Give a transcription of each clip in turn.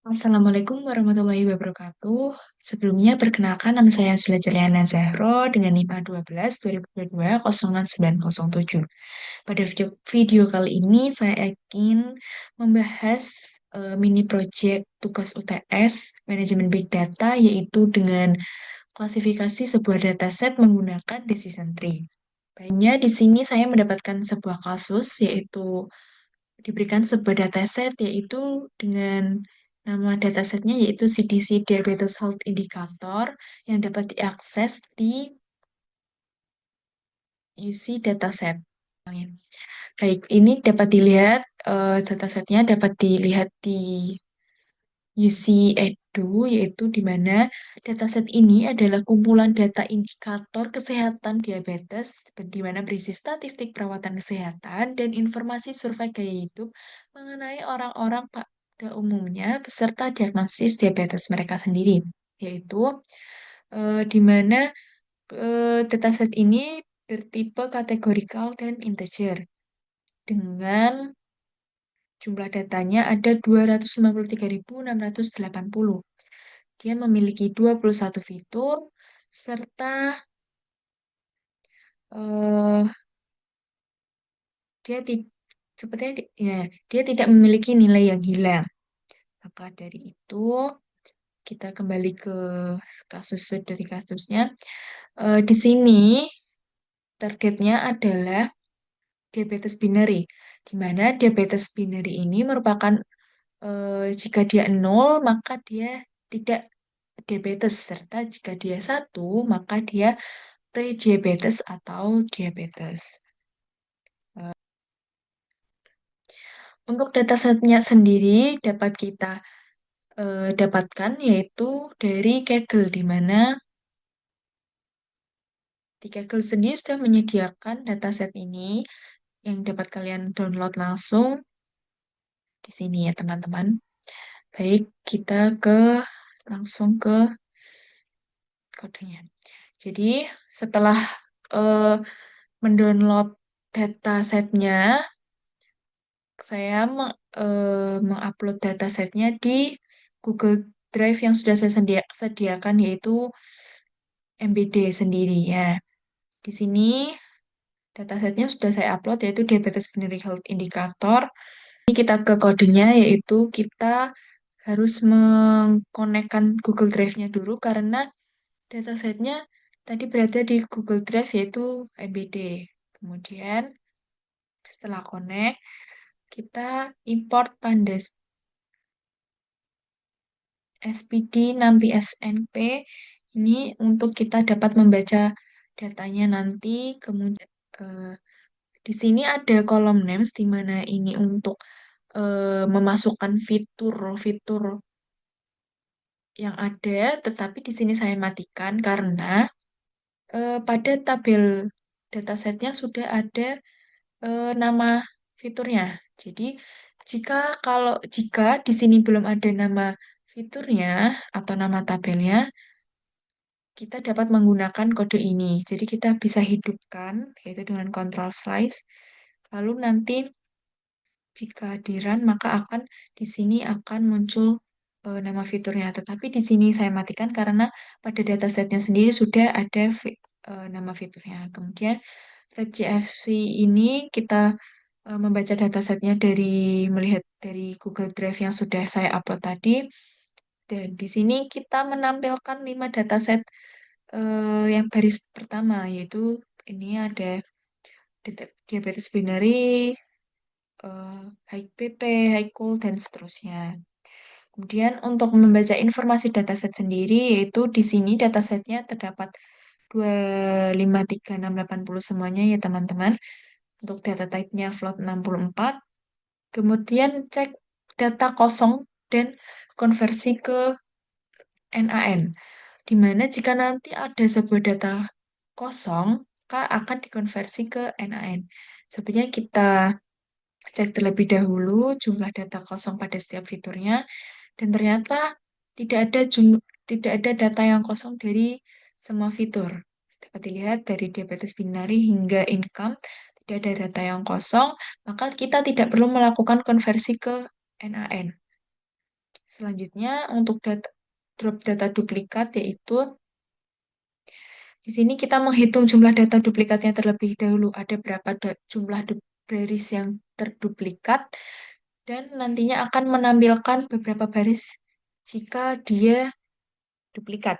Assalamualaikum warahmatullahi wabarakatuh. Sebelumnya, perkenalkan nama saya Zula Jeliana Zahro dengan NIM A12 2022 06907. Pada video kali ini, saya ingin membahas mini project tugas UTS Manajemen Big Data, yaitu dengan klasifikasi sebuah dataset menggunakan decision tree. Baiknya, di sini saya mendapatkan sebuah kasus, yaitu diberikan sebuah dataset yaitu dengan nama datasetnya yaitu CDC Diabetes Health Indicator yang dapat diakses di UC Dataset. Baik, ini dapat dilihat datasetnya dapat dilihat di UC Edu, yaitu di mana dataset ini adalah kumpulan data indikator kesehatan diabetes, di mana berisi statistik perawatan kesehatan dan informasi survei gaya hidup mengenai orang-orang pada umumnya beserta diagnosis diabetes mereka sendiri, yaitu di mana dataset ini bertipe kategorikal dan integer dengan jumlah datanya ada 253.680. Dia memiliki 21 fitur serta eh, dia ti- sepertinya ya, dia tidak memiliki nilai yang hilang. Maka dari itu kita kembali ke kasus dari kasusnya. Di sini targetnya adalah diabetes binary, di mana diabetes binary ini merupakan jika dia nol maka dia tidak diabetes, serta jika dia satu maka dia prediabetes atau diabetes. Untuk datasetnya sendiri dapat kita dapatkan yaitu dari Kaggle, di mana di Kaggle sendiri sudah menyediakan dataset ini yang dapat kalian download langsung di sini ya teman-teman. Baik, kita langsung ke kodenya. Jadi setelah eh, mendownload datasetnya, saya mengupload datasetnya di Google Drive yang sudah saya sediakan yaitu MBD sendiri ya. Di sini datasetnya sudah saya upload yaitu Diabetes Binary Health Indicator. Ini kita ke kodenya yaitu kita harus mengkonekkan Google Drive-nya dulu karena datasetnya tadi berada di Google Drive yaitu MBD. Kemudian setelah connect, kita import Pandas SPD NAMPI SNP ini untuk kita dapat membaca datanya nanti. Kemudian di sini ada kolom names di mana ini untuk memasukkan fitur-fitur yang ada, tetapi di sini saya matikan karena pada tabel datasetnya sudah ada nama fiturnya. Jadi jika di sini belum ada nama fiturnya atau nama tabelnya, kita dapat menggunakan kode ini. Jadi kita bisa hidupkan yaitu dengan control slice. Lalu nanti jika di run maka di sini akan muncul nama fiturnya. Tetapi di sini saya matikan karena pada datasetnya sendiri sudah ada nama fiturnya. Kemudian RedCFC ini kita membaca datasetnya dari melihat dari Google Drive yang sudah saya upload tadi. Dan di sini kita menampilkan 5 dataset yang baris pertama, yaitu ini ada diabetes binary, high PP, high cool, dan seterusnya. Kemudian untuk membaca informasi dataset sendiri, yaitu di sini datasetnya terdapat 253680 semuanya ya teman-teman. Untuk data type-nya float 64. Kemudian cek data kosong dan konversi ke NaN. Di mana jika nanti ada sebuah data kosong, maka akan dikonversi ke NaN. Sebenarnya kita cek terlebih dahulu jumlah data kosong pada setiap fiturnya, dan ternyata tidak ada data yang kosong dari semua fitur. Dapat dilihat dari diabetes binary hingga income, tidak ada data yang kosong, maka kita tidak perlu melakukan konversi ke NaN. Selanjutnya untuk drop data duplikat yaitu di sini kita menghitung jumlah data duplikatnya terlebih dahulu. Ada berapa jumlah baris yang terduplikat dan nantinya akan menampilkan beberapa baris jika dia duplikat.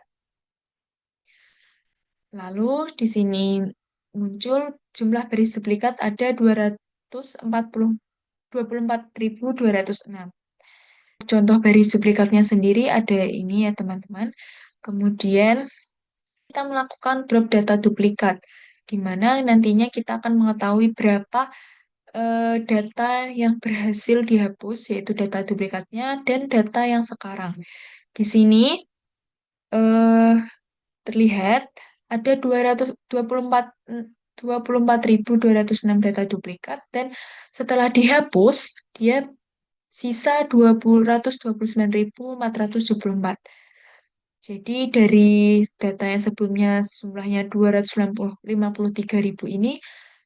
Lalu di sini muncul jumlah baris duplikat ada 244.206. Contoh baris duplikatnya sendiri ada ini ya teman-teman. Kemudian kita melakukan drop data duplikat, di mana nantinya kita akan mengetahui berapa data yang berhasil dihapus, yaitu data duplikatnya dan data yang sekarang. Di sini eh, terlihat ada 224.206 data duplikat dan setelah dihapus dia sisa 229.474. Jadi dari data yang sebelumnya jumlahnya 253.000 ini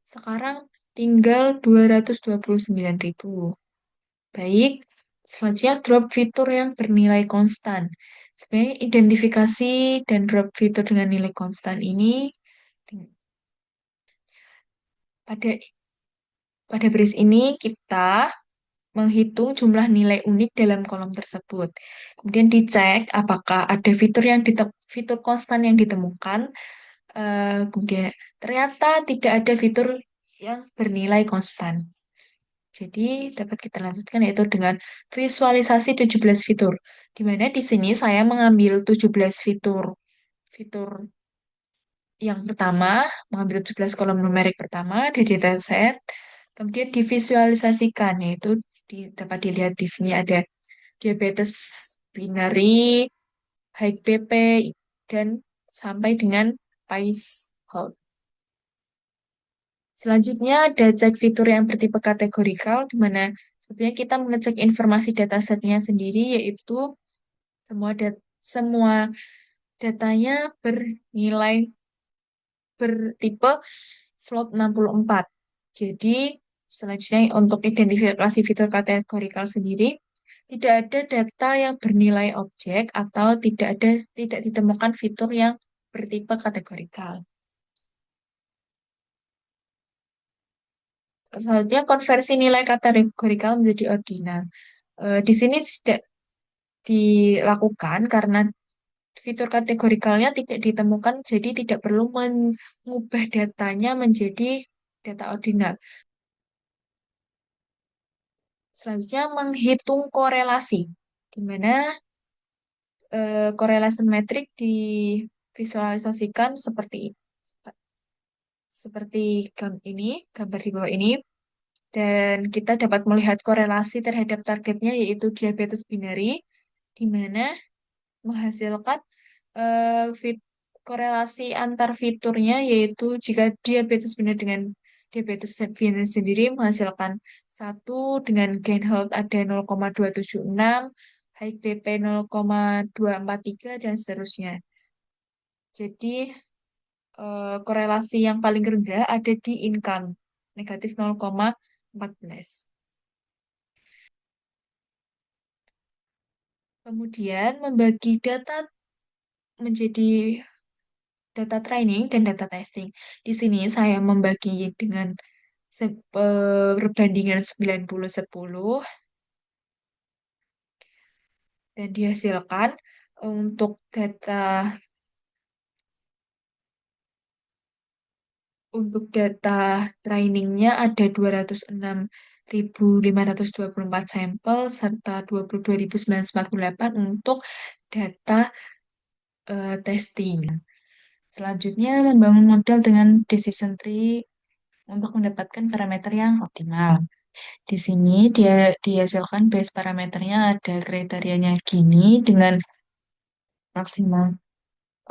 sekarang tinggal 229.000. Baik, selanjutnya drop fitur yang bernilai konstan. Sebenarnya identifikasi dan drop fitur dengan nilai konstan ini pada pada baris ini kita menghitung jumlah nilai unik dalam kolom tersebut. Kemudian dicek apakah ada fitur konstan yang ditemukan. Kemudian ternyata tidak ada fitur yang bernilai konstan. Jadi dapat kita lanjutkan yaitu dengan visualisasi 17 fitur. Di mana di sini saya mengambil 17 fitur. Fitur yang pertama, mengambil 17 kolom numerik pertama dari dataset, kemudian divisualisasikan, yaitu dapat dilihat di sini ada diabetes binary, high BP, dan sampai dengan PICE Health. Selanjutnya ada cek fitur yang bertipe kategorikal, di mana sebenarnya kita mengecek informasi datasetnya sendiri, yaitu semua datanya bernilai bertipe float 64. Jadi, selanjutnya untuk identifikasi fitur kategorikal sendiri, tidak ada data yang bernilai objek atau tidak ditemukan fitur yang bertipe kategorikal. Selanjutnya konversi nilai kategorikal menjadi ordinal. Di sini tidak dilakukan karena fitur kategorikalnya tidak ditemukan, jadi tidak perlu mengubah datanya menjadi data ordinal. Selanjutnya menghitung korelasi, di mana korelasi metrik divisualisasikan seperti gambar di bawah ini, dan kita dapat melihat korelasi terhadap targetnya yaitu diabetes binary, di mana menghasilkan korelasi antar fiturnya yaitu jika diabetes binary dengan diabetes binary sendiri menghasilkan satu dengan gain health ada 0,276, high BP 0,243 dan seterusnya. Jadi korelasi yang paling rendah ada di income negatif 0,14. Kemudian membagi data menjadi data training dan data testing. Di sini saya membagi dengan perbandingan 90-10 dan dihasilkan untuk data trainingnya ada 206.524 sampel serta 22.948 untuk data testing. Selanjutnya membangun model dengan decision tree untuk mendapatkan parameter yang optimal. Di sini dia dihasilkan base parameternya ada kriterianya gini dengan maksimal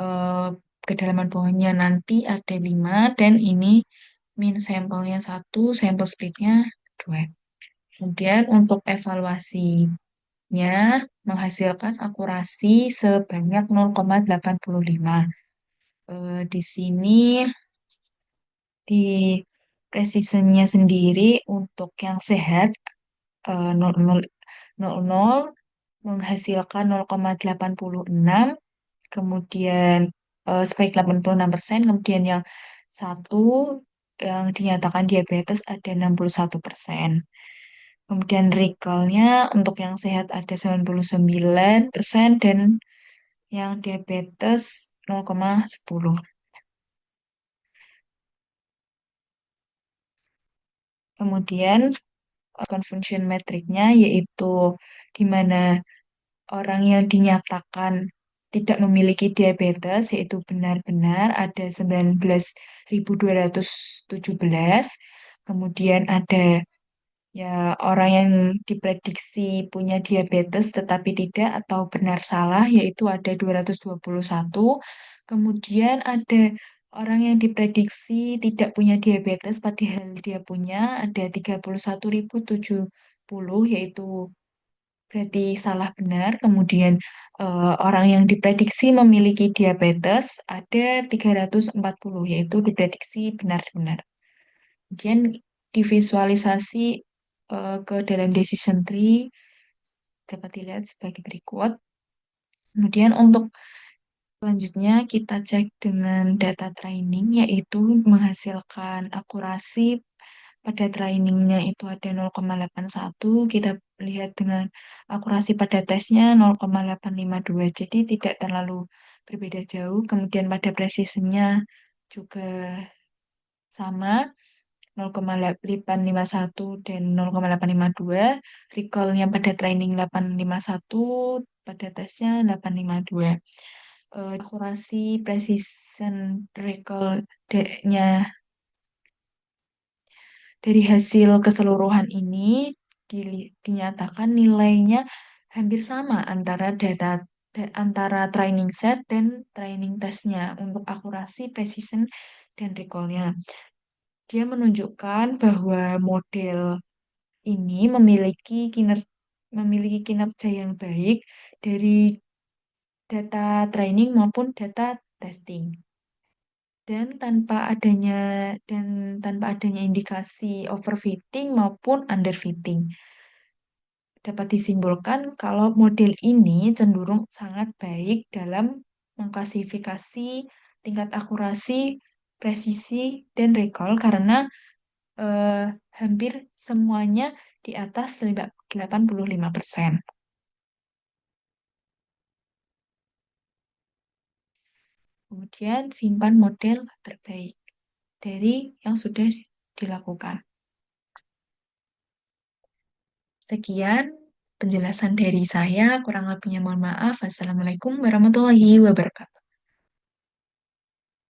eh, kedalaman bawahnya nanti ada 5 dan ini min sampelnya 1, sampel splitnya 2. Kemudian untuk evaluasinya menghasilkan akurasi sebanyak 0,85. Di sini di precisionnya sendiri untuk yang sehat 0,0, 0,0, menghasilkan 0,86, kemudian spike 86%, kemudian yang satu yang dinyatakan diabetes ada 61%. Kemudian recall-nya untuk yang sehat ada 99% dan yang diabetes 0,10. Kemudian confusion metriknya yaitu di mana orang yang dinyatakan tidak memiliki diabetes yaitu benar-benar ada 19.217. Kemudian ada ya orang yang diprediksi punya diabetes tetapi tidak atau benar salah yaitu ada 221. Kemudian ada orang yang diprediksi tidak punya diabetes padahal dia punya ada 31.070 yaitu berarti salah benar. Kemudian orang yang diprediksi memiliki diabetes ada 340 yaitu diprediksi benar-benar. Kemudian divisualisasi ke dalam decision tree dapat dilihat sebagai berikut. Kemudian untuk selanjutnya kita cek dengan data training yaitu menghasilkan akurasi pada trainingnya itu ada 0,81. Kita lihat dengan akurasi pada tesnya 0,852. Jadi tidak terlalu berbeda jauh. Kemudian pada precisionnya juga sama 0,851 dan 0,852. Recall-nya pada training 851, pada tesnya 852. Akurasi precision recall-nya dari hasil keseluruhan ini dinyatakan nilainya hampir sama antara antara training set dan training testnya untuk akurasi, precision, dan recall-nya. Dia menunjukkan bahwa model ini memiliki kinerja yang baik dari data training maupun data testing. Dan tanpa adanya indikasi overfitting maupun underfitting. Dapat disimpulkan kalau model ini cenderung sangat baik dalam mengklasifikasi tingkat akurasi, presisi, dan recall karena eh, hampir semuanya di atas 85%. Kemudian simpan model terbaik dari yang sudah dilakukan. Sekian penjelasan dari saya, kurang lebihnya mohon maaf. Wassalamualaikum warahmatullahi wabarakatuh.